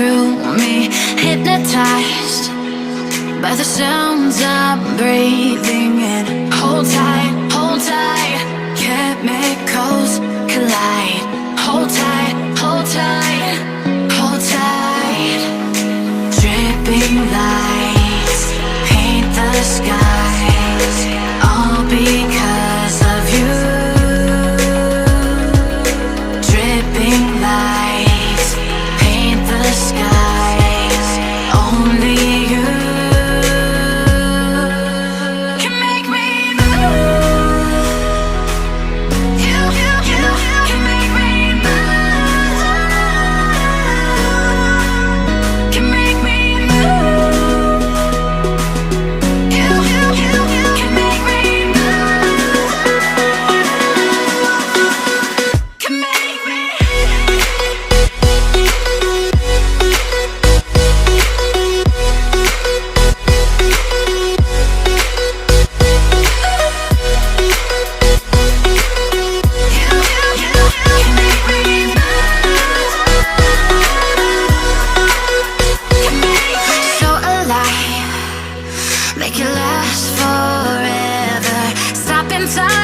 through me, hypnotized by the sounds I'm breathing in. Hold tight, chemicals collide. Hold tight, hold tight, hold tight. Dripping lights paint the skies, all because of you. Dripping lights paint the skies, only you can make me move. You can make me move. Can make me move. You can make me move. Can make me. So alive, make it last forever. Stop in time.